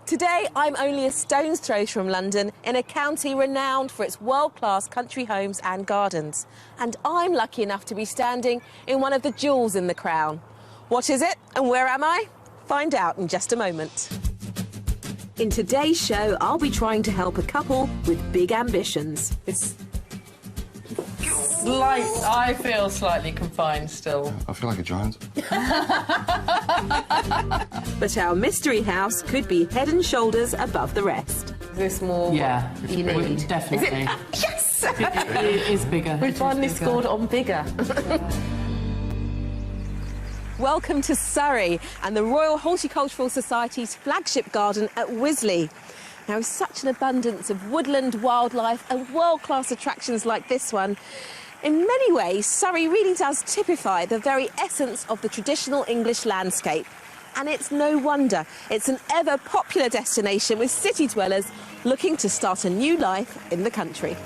Today, I'm only a stone's throw from London, in a county renowned for its world-class country homes and gardens. And I'm lucky enough to be standing in one of the jewels in the crown. What is it and where am I? Find out in just a moment. In today's show, I'll be trying to help a couple with big ambitions. I feel slightly confined still. I feel like a giant. But our mystery house could be head and shoulders above the rest. Is this more Yeah, what you need? definitely. Yes! It is bigger. We've finally scored on bigger. Welcome to Surrey and the Royal Horticultural Society's flagship garden at Wisley. Now, with such an abundance of woodland, wildlife and world-class attractions like this one, in many ways, Surrey really does typify the very essence of the traditional English landscape. And it's no wonder. It's an ever-popular destination with city dwellers looking to start a new life in the country.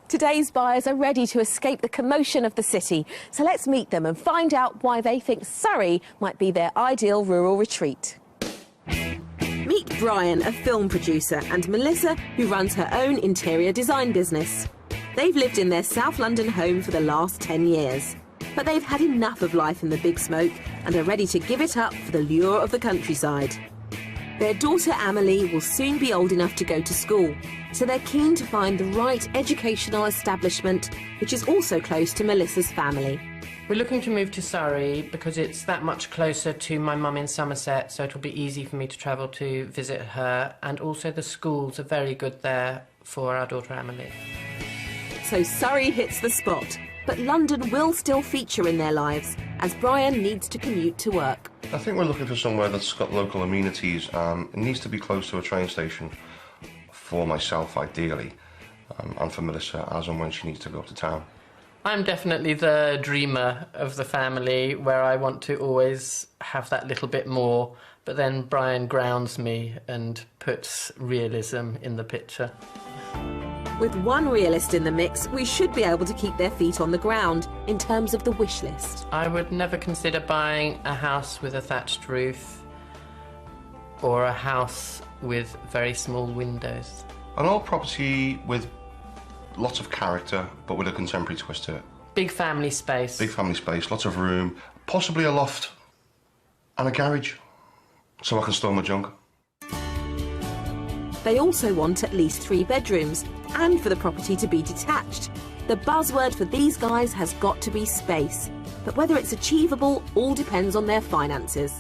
Today's buyers are ready to escape the commotion of the city. So let's meet them and find out why they think Surrey might be their ideal rural retreat. Meet Brian, a film producer, and Melissa, who runs her own interior design business. They've lived in their South London home for the last 10 years. But they've had enough of life in the big smoke and are ready to give it up for the lure of the countryside. Their daughter Amelie will soon be old enough to go to school, so they're keen to find the right educational establishment, which is also close to Melissa's family. We're looking to move to Surrey because it's that much closer to my mum in Somerset, so it'll be easy for me to travel to visit her, and also the schools are very good there for our daughter Amelie. So Surrey hits the spot, but London will still feature in their lives, as Brian needs to commute to work. I think we're looking for somewhere that's got local amenities. It needs to be close to a train station for myself, ideally, and for Melissa, as and when she needs to go to town. I'm definitely the dreamer of the family, where I want to always have that little bit more, but then Brian grounds me and puts realism in the picture. With one realist in the mix, we should be able to keep their feet on the ground in terms of the wish list. I would never consider buying a house with a thatched roof or a house with very small windows. An old property with lots of character, but with a contemporary twist to it. Big family space. Big family space, lots of room, possibly a loft and a garage, so I can store my junk. They also want at least 3 bedrooms, and for the property to be detached. The buzzword for these guys has got to be space. But whether it's achievable all depends on their finances.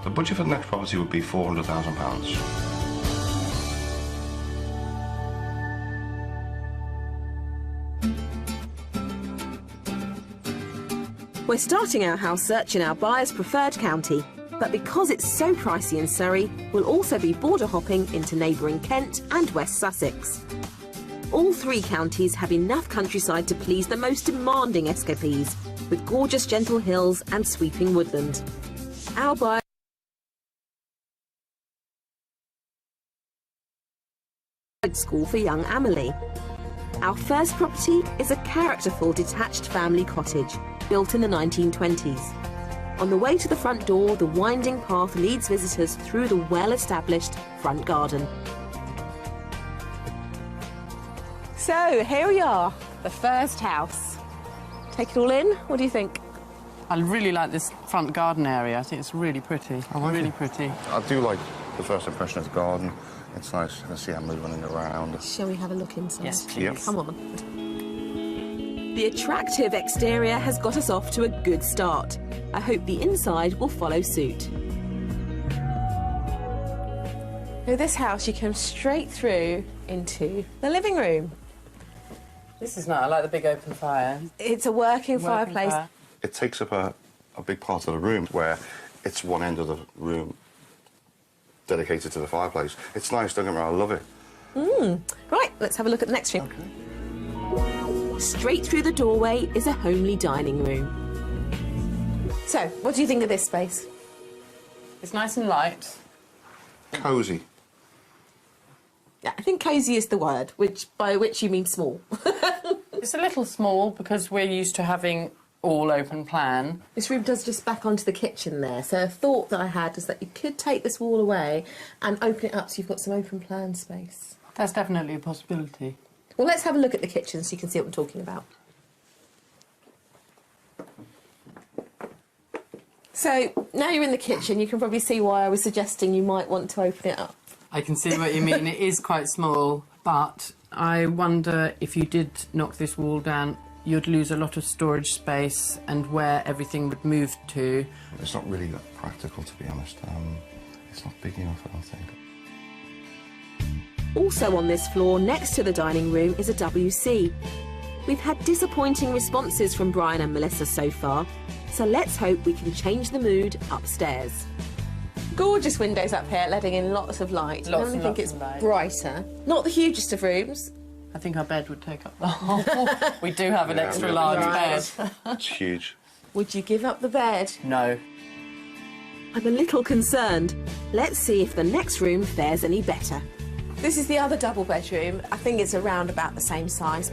The budget for the next property would be £400,000. We're starting our house search in our buyer's preferred county, but because it's so pricey in Surrey, we'll also be border hopping into neighbouring Kent and West Sussex. All 3 counties have enough countryside to please the most demanding escapees, with gorgeous gentle hills and sweeping woodland. Our buyer school for young Amelie. Our first property is a characterful detached family cottage, built in the 1920s. On the way to the front door, the winding path leads visitors through the well-established front garden. So, here we are, the first house. Take it all in? What do you think? I really like this front garden area. I think it's really pretty. Really pretty. I do like the first impression of the garden. It's nice to see Emily running around. Shall we have a look inside? Yes, please. Yep. Come on. The attractive exterior has got us off to a good start. I hope the inside will follow suit. With this house, you come straight through into the living room. This is nice. I like the big open fire. It's a working fireplace. It takes up a big part of the room, where it's one end of the room dedicated to the fireplace. It's nice, don't get me wrong, I love it. Right, let's have a look at the next room. Okay. Straight through the doorway is a homely dining room. So, what do you think of this space? It's nice and light. Cosy. Yeah, I think cosy is the word, by which you mean small. It's a little small because we're used to having all open plan. This room does just back onto the kitchen there, so a thought that I had is that you could take this wall away and open it up so you've got some open plan space. That's definitely a possibility. Well, let's have a look at the kitchen so you can see what I'm talking about. So, now you're in the kitchen, you can probably see why I was suggesting you might want to open it up. I can see what you mean. It is quite small, but I wonder if you did knock this wall down, you'd lose a lot of storage space and where everything would move to. It's not really that practical, to be honest. It's not big enough, I don't think. Also on this floor, next to the dining room, is a WC. We've had disappointing responses from Brian and Melissa so far, so let's hope we can change the mood upstairs. Gorgeous windows up here, letting in lots of light. Lots I and think lots it's of light. brighter. Not the hugest of rooms. I think our bed would take up the whole. We do have an Yeah, extra we large have- bed. It's huge. Would you give up the bed? No. I'm a little concerned. Let's see if the next room fares any better. This is the other double bedroom. I think it's around about the same size.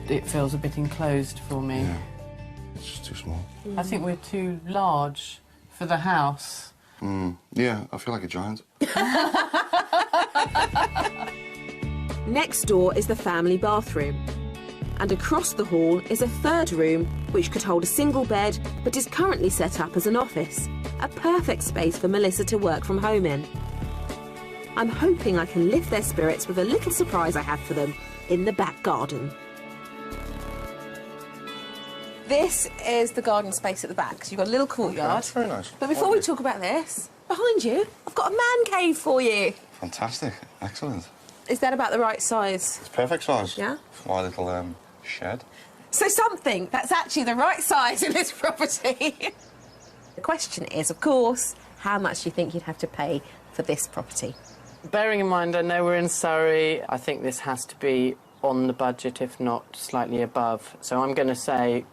It feels a bit enclosed for me. Yeah. It's just too small. I think we're too large for the house. Yeah, I feel like a giant. Next door is the family bathroom. And across the hall is a third room which could hold a single bed but is currently set up as an office. A perfect space for Melissa to work from home in. I'm hoping I can lift their spirits with a little surprise I have for them in the back garden. This is the garden space at the back, so you've got a little courtyard. That's very nice. But before we talk about this, behind you, I've got a man cave for you. Fantastic. Excellent. Is that about the right size? It's perfect size. Yeah? For my little shed. So something that's actually the right size in this property. The question is, of course, how much do you think you'd have to pay for this property? Bearing in mind, I know we're in Surrey, I think this has to be on the budget, if not slightly above. So I'm going to say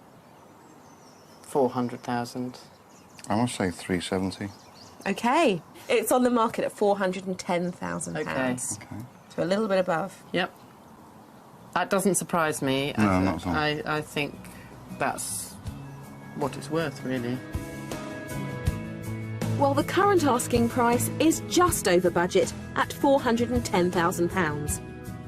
400,000. I must say 370. OK. It's on the market at £410,000. Okay. So a little bit above. Yep. That doesn't surprise me. No, not at all. I think that's what it's worth, really. Well, the current asking price is just over budget at £410,000.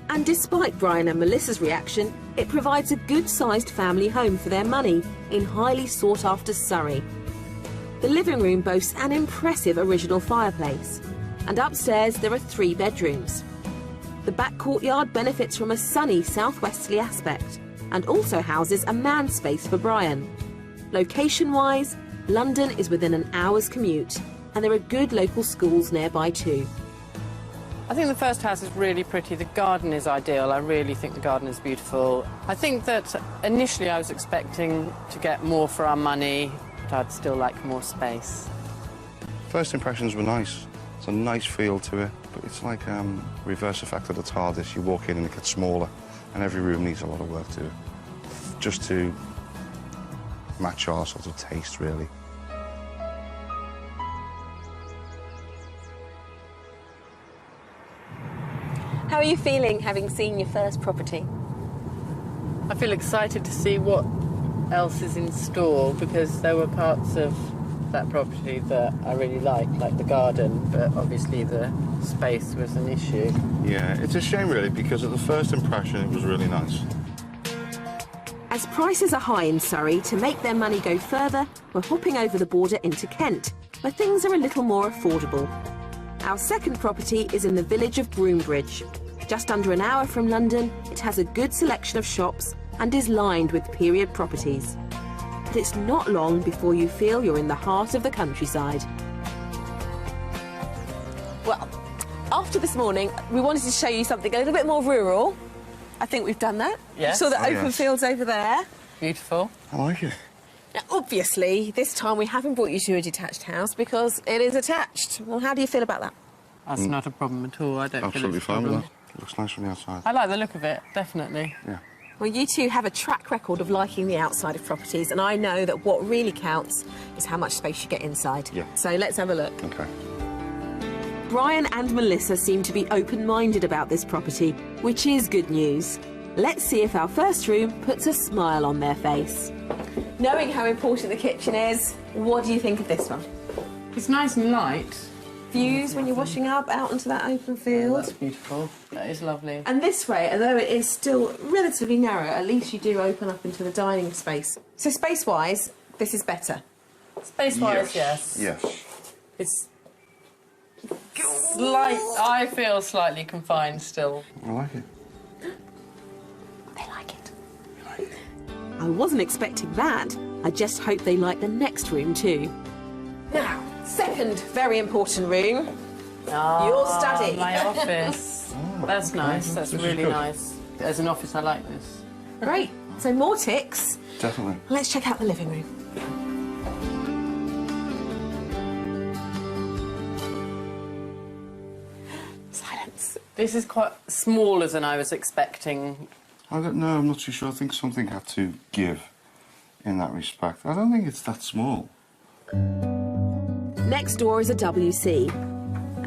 And despite Brian and Melissa's reaction, it provides a good-sized family home for their money in highly sought-after Surrey. The living room boasts an impressive original fireplace. And upstairs there are 3 bedrooms. The back courtyard benefits from a sunny southwesterly aspect and also houses a man space for Brian. Location-wise, London is within an hour's commute, and there are good local schools nearby too. I think the first house is really pretty. The garden is ideal. I really think the garden is beautiful. I think that initially I was expecting to get more for our money, but I'd still like more space. First impressions were nice. It's a nice feel to it, but it's like reverse effect of the TARDIS. You walk in and it gets smaller, and every room needs a lot of work to it, just to match our sort of taste, really. How are you feeling having seen your first property? I feel excited to see what else is in store because there were parts of that property that I really like the garden, but obviously the space was an issue. Yeah, it's a shame, really, because at the first impression it was really nice. As prices are high in Surrey, to make their money go further, we're hopping over the border into Kent, where things are a little more affordable. Our second property is in the village of Broombridge. Just under an hour from London, it has a good selection of shops and is lined with period properties. But it's not long before you feel you're in the heart of the countryside. Well, after this morning, we wanted to show you something a little bit more rural. I think we've done that. Yes. You saw the Oh, open yes. fields over there. Beautiful. I like it. Now, obviously, this time we haven't brought you to a detached house because it is attached. Well, how do you feel about that? That's not a problem at all. I don't Absolutely feel it's a fine with problem. that. It looks nice from the outside. I like the look of it, definitely. Yeah. Well, you two have a track record of liking the outside of properties, and I know that what really counts is how much space you get inside. Yeah. So let's have a look. Okay. Brian and Melissa seem to be open-minded about this property, which is good news. Let's see if our first room puts a smile on their face. Knowing how important the kitchen is, what do you think of this one? It's nice and light. Views when you're washing up out onto that open field. That's beautiful. That is lovely. And this way, although it is still relatively narrow, at least you do open up into the dining space. So space-wise, this is better. Space-wise, yes. Yes. It's I feel slightly confined still. I like it. They like it. I wasn't expecting that. I just hope they like the next room too. Now, second very important room. Your study. My office. That's nice. That's This is really good. nice. As an office, I like this. Great. So more ticks. Definitely. Let's check out the living room. Silence. This is quite smaller than I was expecting. I don't know, I'm not too sure. I think something had to give in that respect. I don't think it's that small. Next door is a WC.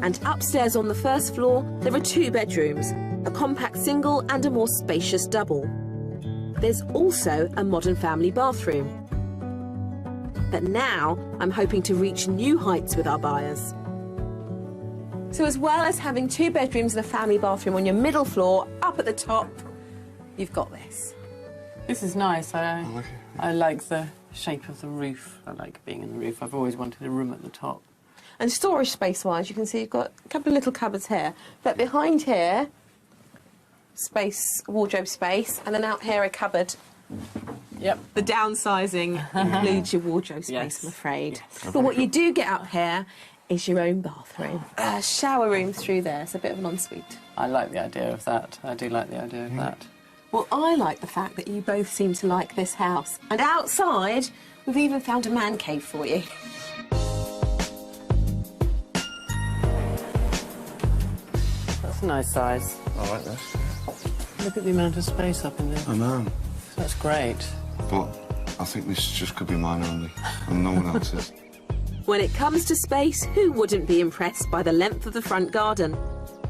And upstairs on the first floor, there are 2 bedrooms, a compact single and a more spacious double. There's also a modern family bathroom. But now, I'm hoping to reach new heights with our buyers. So as well as having 2 bedrooms and a family bathroom on your middle floor, up at the top, you've got this. This is nice. I like it. I like the shape of the roof. I like being in the roof. I've always wanted a room at the top. And storage space-wise, you can see you've got a couple of little cupboards here. But behind here, space, wardrobe space, and then out here a cupboard. Yep. The downsizing includes your wardrobe space, Yes. I'm afraid. Yes. But what you do get up here is your own bathroom. A shower room through there, it's a bit of an ensuite. I like the idea of that. I do like the idea of that. Well, I like the fact that you both seem to like this house. And outside, we've even found a man cave for you. That's a nice size. I like this. Look at the amount of space up in there. I know. That's great. But I think this just could be mine only, and no one else's. When it comes to space, who wouldn't be impressed by the length of the front garden,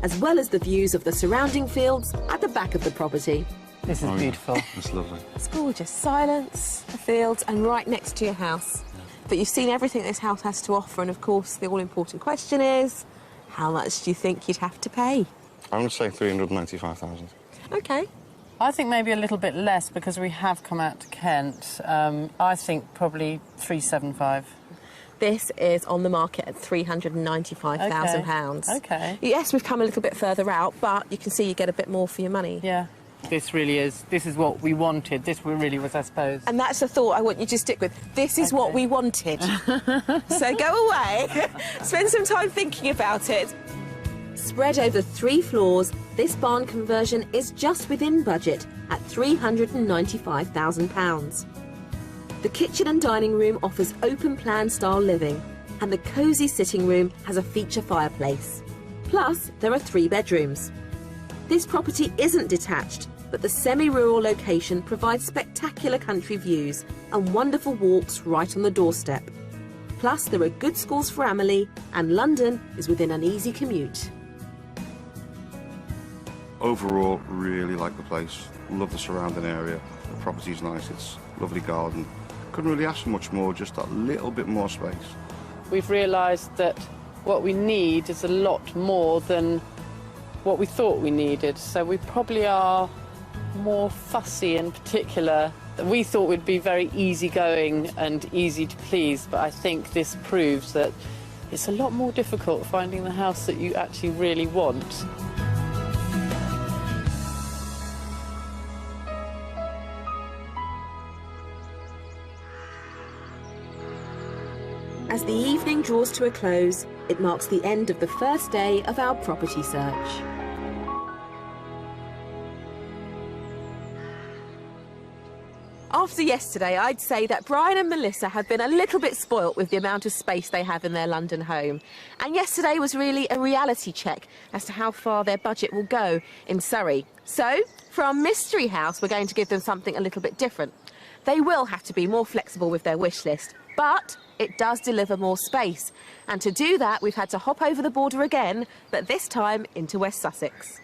as well as the views of the surrounding fields at the back of the property? This is Oh, yeah. beautiful. It's lovely. It's gorgeous. Silence, the fields, and right next to your house. But you've seen everything this house has to offer, and of course, the all-important question is, how much do you think you'd have to pay? I'm going to say 395,000. OK. I think maybe a little bit less because we have come out to Kent. I think probably 375. This is on the market at £395,000. Okay. Yes, we've come a little bit further out, but you can see you get a bit more for your money. Yeah. This really is. This is what we wanted. This really was, I suppose. And that's the thought I want you to stick with. This is what we wanted. So go away, spend some time thinking about it. Spread over 3 floors, this barn conversion is just within budget at £395,000. The kitchen and dining room offers open-plan style living, and the cosy sitting room has a feature fireplace. Plus, there are 3 bedrooms. This property isn't detached, but the semi-rural location provides spectacular country views and wonderful walks right on the doorstep. Plus, there are good schools for Amelie, and London is within an easy commute. Overall, really like the place. Love the surrounding area. The property's nice. It's a lovely garden. Couldn't really ask for much more, just that little bit more space. We've realised that what we need is a lot more than what we thought we needed. So we probably are more fussy and particular. We thought we'd be very easygoing and easy to please, but I think this proves that it's a lot more difficult finding the house that you actually really want. As the evening draws to a close, it marks the end of the first day of our property search. After yesterday, I'd say that Brian and Melissa have been a little bit spoilt with the amount of space they have in their London home. And yesterday was really a reality check as to how far their budget will go in Surrey. So, for our mystery house, we're going to give them something a little bit different. They will have to be more flexible with their wish list, but it does deliver more space. And to do that, we've had to hop over the border again, but this time into West Sussex.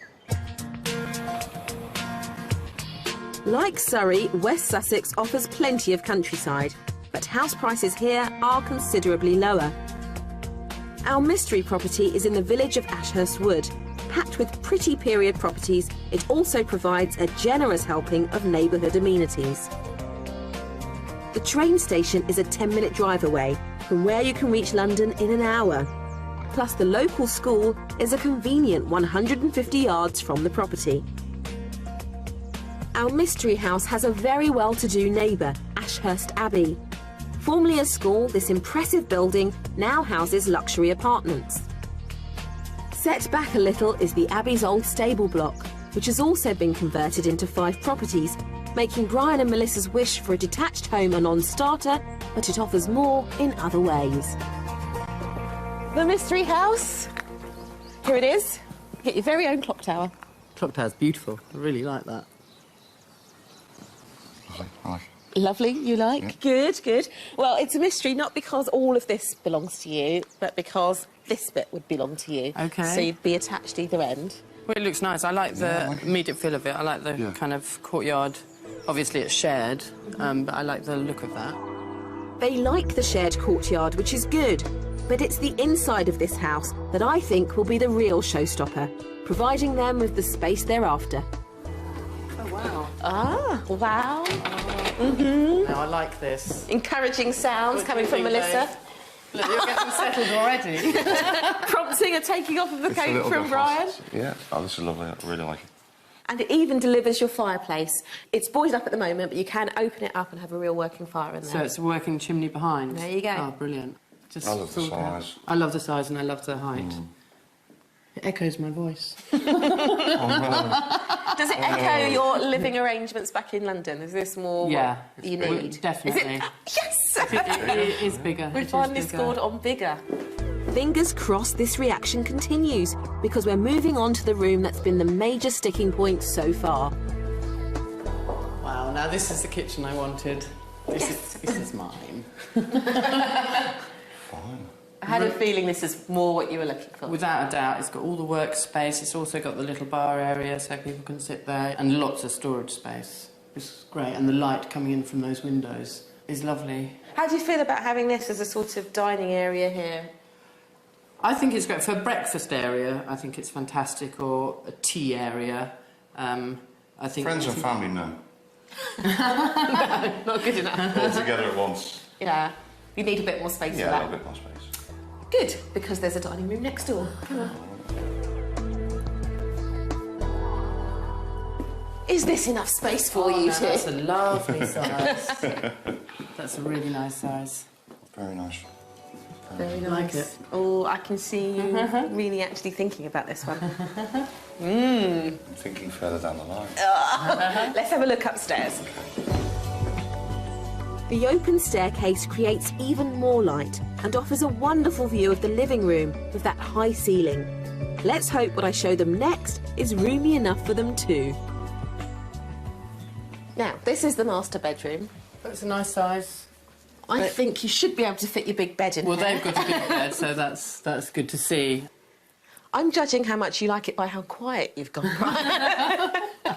Like Surrey, West Sussex offers plenty of countryside, but house prices here are considerably lower. Our mystery property is in the village of Ashurst Wood. Packed with pretty period properties, it also provides a generous helping of neighbourhood amenities. The train station is a 10-minute drive away, from where you can reach London in an hour. Plus, the local school is a convenient 150 yards from the property. Our mystery house has a very well-to-do neighbour, Ashurst Abbey. Formerly a school, this impressive building now houses luxury apartments. Set back a little is the Abbey's old stable block, which has also been converted into 5 properties, making Brian and Melissa's wish for a detached home a non-starter, but it offers more in other ways. The mystery house. Here it is. Get your very own clock tower. Clock tower's beautiful. I really like that. Lovely, I like it. Lovely, you like? Yeah. Good, good. Well, it's a mystery not because all of this belongs to you, but because this bit would belong to you. OK. So you'd be attached either end. Well, it looks nice. I like the immediate feel of it. I like the kind of courtyard. Obviously, it's shared, but I like the look of that. They like the shared courtyard, which is good. But it's the inside of this house that I think will be the real showstopper, providing them with the space they're after. Oh, wow. Ah, wow. Now, I like this. Encouraging sounds What do coming you from think, Melissa. Dave? Look, you're getting settled already. Prompting a taking off of the It's a coat little from bit Brian. fast. Yeah, oh, this is lovely. I really like it. And it even delivers your fireplace. It's boarded up at the moment, but you can open it up and have a real working fire in there. So it's a working chimney behind. There you go. Oh, brilliant. Just I love the thought that. size. I love the size and I love the height. It echoes my voice. Does it echo your living arrangements back in London? Is this more Yeah, what you it's need? big, definitely. Is it? Yes! It is bigger. We It is finally bigger. scored on bigger. Fingers crossed this reaction continues, because we're moving on to the room that's been the major sticking point so far. Wow, now this is the kitchen I wanted. This is mine. Fine. I had a feeling this is more what you were looking for. Without a doubt, it's got all the workspace. It's also got the little bar area so people can sit there, and lots of storage space. It's great, and the light coming in from those windows is lovely. How do you feel about having this as a sort of dining area here? I think it's great for a breakfast area. I think it's fantastic, or a tea area. I think Friends and family, no. Not good enough. All together at once. Yeah, you need a bit more space for Yeah, a that. little bit more space. Good, because there's a dining room next door. Come on. Is this enough space for you no, two? That's a lovely size. That's a really nice size. Very nice. Very nice. Like it. Oh, I can see you really actually thinking about this one. I'm thinking further down the line. Let's have a look upstairs. The open staircase creates even more light and offers a wonderful view of the living room with that high ceiling. Let's hope what I show them next is roomy enough for them too. Now, this is the master bedroom. That's a nice size. I think you should be able to fit your big bed in Well, here. they've got a big bed, so that's good to see. I'm judging how much you like it by how quiet you've gone, Brian.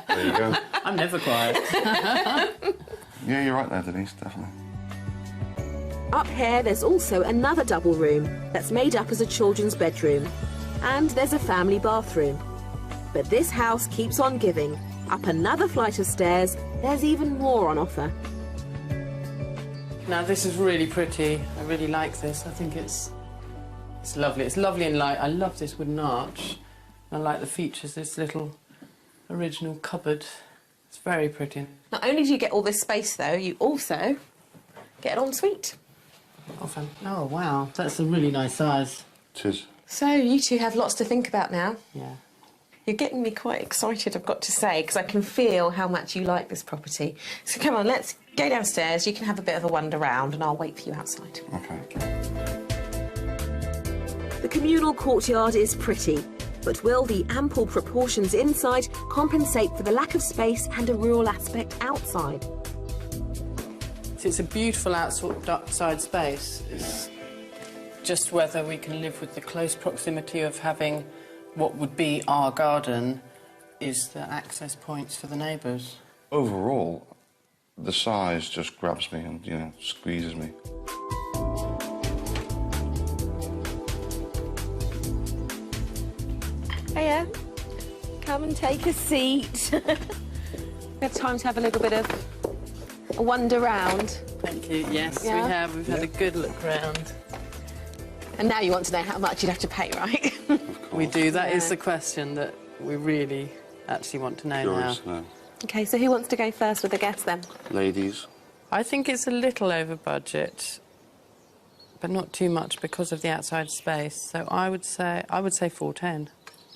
There you go. I'm never quiet. Yeah, you're right there, Denise, definitely. Up here, there's also another double room that's made up as a children's bedroom. And there's a family bathroom. But this house keeps on giving. Up another flight of stairs, there's even more on offer. Now, this is really pretty. I really like this. I think it's lovely. It's lovely and light. I love this wooden arch. I like the features, this little original cupboard. It's very pretty. Not only do you get all this space, though, you also get an ensuite. Oh, wow. That's a really nice size. Tis. So you two have lots to think about now. Yeah. You're getting me quite excited, I've got to say, because I can feel how much you like this property. So come on, let's go downstairs. You can have a bit of a wander round and I'll wait for you outside. Okay. The communal courtyard is pretty, but will the ample proportions inside compensate for the lack of space and a rural aspect outside? It's a beautiful outside space. It's just whether we can live with the close proximity of having what would be our garden is the access points for the neighbours. Overall, the size just grabs me and, you know, squeezes me. Hiya. Come and take a seat. We have time to have a little bit of a wander round. Thank you. Yes, Yeah. we have. We've had a good look round. And now you want to know how much you'd have to pay, right? We do. That is Yeah. the question that we really actually want to know Curious now. now. OK, so who wants to go first with the guess then? Ladies. I think it's a little over budget, but not too much because of the outside space. So I would say 410.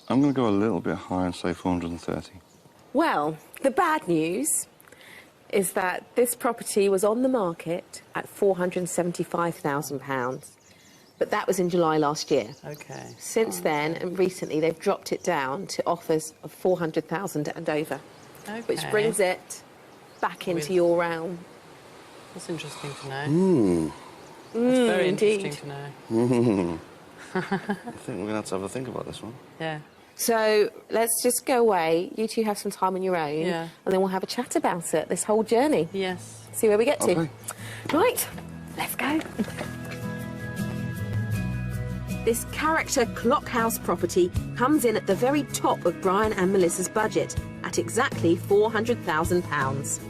I'm going to go a little bit higher and say 430. Well, the bad news is that this property was on the market at £475,000. But that was in July last year. Okay. Since then, and recently, they've dropped it down to offers of 400,000 and over, Okay. which brings it back into your realm. That's interesting to know. That's very indeed. interesting to know. I think we're going to have a think about this one. Yeah. So let's just go away. You two have some time on your own, Yeah. and then we'll have a chat about it, this whole journey. Yes. See where we get to. Okay. Right, let's go. This character clockhouse property comes in at the very top of Brian and Melissa's budget at exactly £400,000.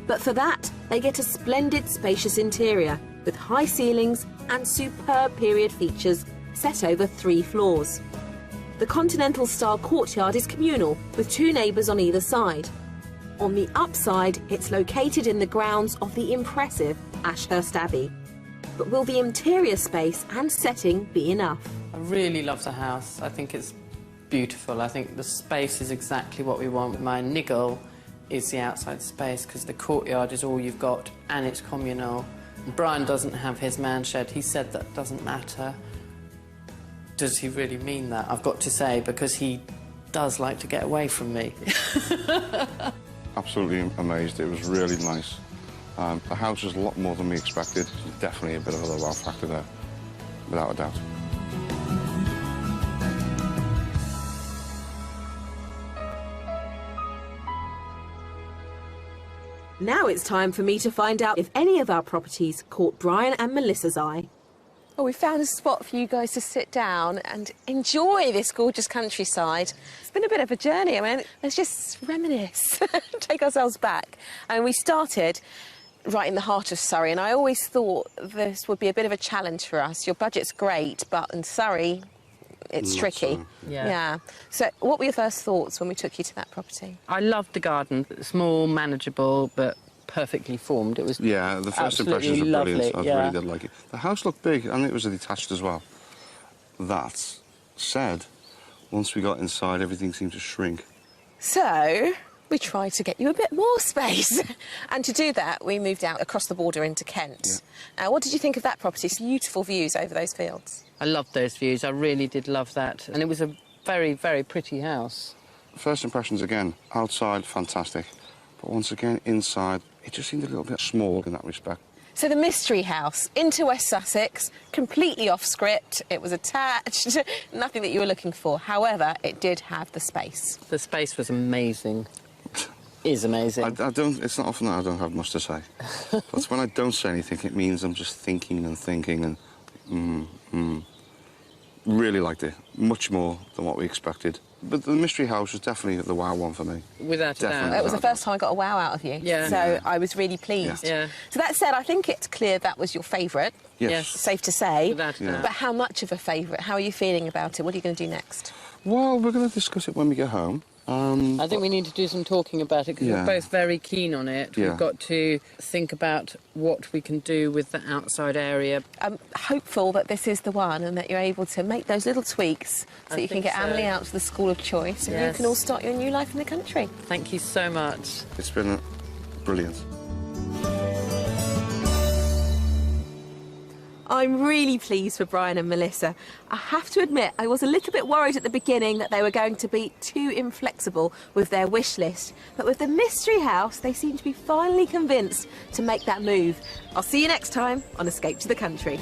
But for that, they get a splendid spacious interior with high ceilings and superb period features set over 3 floors. The continental-style courtyard is communal with 2 neighbours on either side. On the upside, it's located in the grounds of the impressive Ashurst Abbey. But will the interior space and setting be enough? I really love the house. I think it's beautiful. I think the space is exactly what we want. My niggle is the outside space because the courtyard is all you've got and it's communal. Brian doesn't have his man shed. He said that doesn't matter. Does he really mean that? I've got to say, because he does like to get away from me. Absolutely amazed. It was really nice. The house is a lot more than we expected. Definitely a bit of a wow factor there, without a doubt. Now it's time for me to find out if any of our properties caught Brian and Melissa's eye. Well, we found a spot for you guys to sit down and enjoy this gorgeous countryside. It's been a bit of a journey. I mean, let's just reminisce, take ourselves back. And we started right in the heart of Surrey, and I always thought this would be a bit of a challenge for us. Your budget's great, but in Surrey, it's Not tricky. so. Yeah. So what were your first thoughts when we took you to that property? I loved the garden. Small, manageable, but perfectly formed. It was Yeah, the first absolutely impressions were brilliant. lovely, I yeah. really did like it. The house looked big, and it was detached as well. That said, once we got inside, everything seemed to shrink. So we tried to get you a bit more space. And to do that, we moved out across the border into Kent. What did you think of that property? Beautiful views over those fields. I loved those views. I really did love that. And it was a very, very pretty house. First impressions again, outside, fantastic. But once again, inside, it just seemed a little bit small in that respect. So the mystery house into West Sussex, completely off script. It was attached, nothing that you were looking for. However, it did have the space. The space was amazing. Is amazing. I don't. It's not often that I don't have much to say. But when I don't say anything, it means I'm just thinking and thinking and really liked it, much more than what we expected. But the mystery house was definitely the wow one for me. Without a Definitely. doubt. It was the first time I got a wow out of you. Yeah. So Yeah. I was really pleased. Yeah. So that said, I think it's clear that was your favourite. Yes. Safe to say. Without a doubt. But how much of a favourite? How are you feeling about it? What are you going to do next? Well, we're going to discuss it when we get home. I think we need to do some talking about it because Yeah. we're both very keen on it. Yeah. We've got to think about what we can do with the outside area. I'm hopeful that this is the one and that you're able to make those little tweaks so I you can think get so. Emily out to the school of choice and you Yes. can all start your new life in the country. Thank you so much. It's been brilliant. I'm really pleased for Brian and Melissa. I have to admit, I was a little bit worried at the beginning that they were going to be too inflexible with their wish list. But with the mystery house, they seem to be finally convinced to make that move. I'll see you next time on Escape to the Country.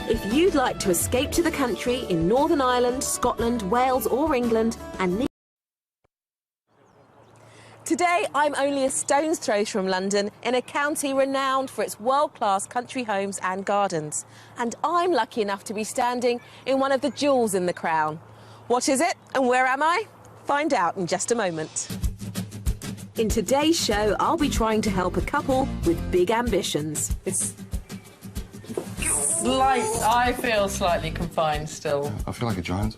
If you'd like to escape to the country in Northern Ireland, Scotland, Wales or England and need Today, I'm only a stone's throw from London, in a county renowned for its world-class country homes and gardens. And I'm lucky enough to be standing in one of the jewels in the crown. What is it and where am I? Find out in just a moment. In today's show, I'll be trying to help a couple with big ambitions. I feel slightly confined still. I feel like a giant.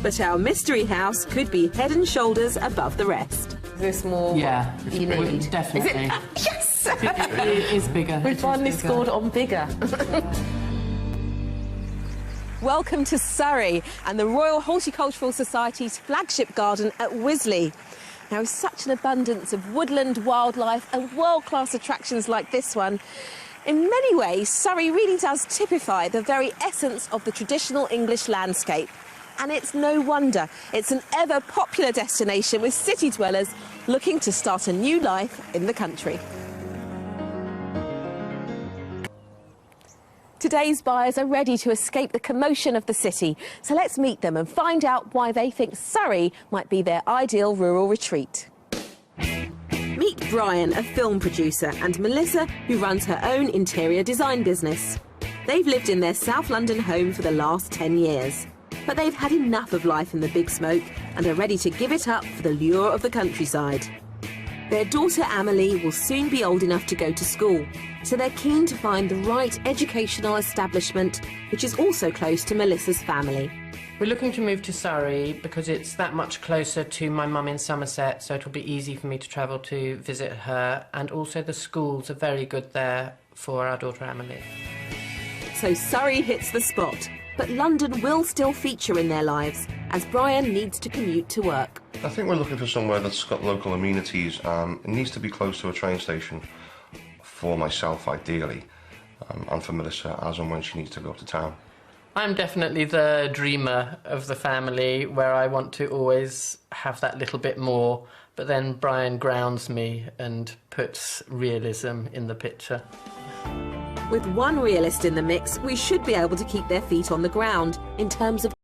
But our mystery house could be head and shoulders above the rest. Is this more Yeah, what you need? definitely. Yes! It is bigger. We finally scored on bigger. Welcome to Surrey and the Royal Horticultural Society's flagship garden at Wisley. Now, with such an abundance of woodland, wildlife and world-class attractions like this one, in many ways, Surrey really does typify the very essence of the traditional English landscape. And it's no wonder. It's an ever-popular destination with city dwellers looking to start a new life in the country. Today's buyers are ready to escape the commotion of the city, so let's meet them and find out why they think Surrey might be their ideal rural retreat. Meet Brian, a film producer, and Melissa, who runs her own interior design business. They've lived in their South London home for the last 10 years, but they've had enough of life in the big smoke and are ready to give it up for the lure of the countryside. Their daughter Amelie will soon be old enough to go to school, so they're keen to find the right educational establishment, which is also close to Melissa's family. We're looking to move to Surrey because it's that much closer to my mum in Somerset, so it'll be easy for me to travel to visit her, and also the schools are very good there for our daughter Amelie. So Surrey hits the spot, but London will still feature in their lives, as Brian needs to commute to work. I think we're looking for somewhere that's got local amenities. It needs to be close to a train station for myself, ideally, and for Melissa, as and when she needs to go up to town. I'm definitely the dreamer of the family, where I want to always have that little bit more, but then Brian grounds me and puts realism in the picture. With one realist in the mix, we should be able to keep their feet on the ground in terms of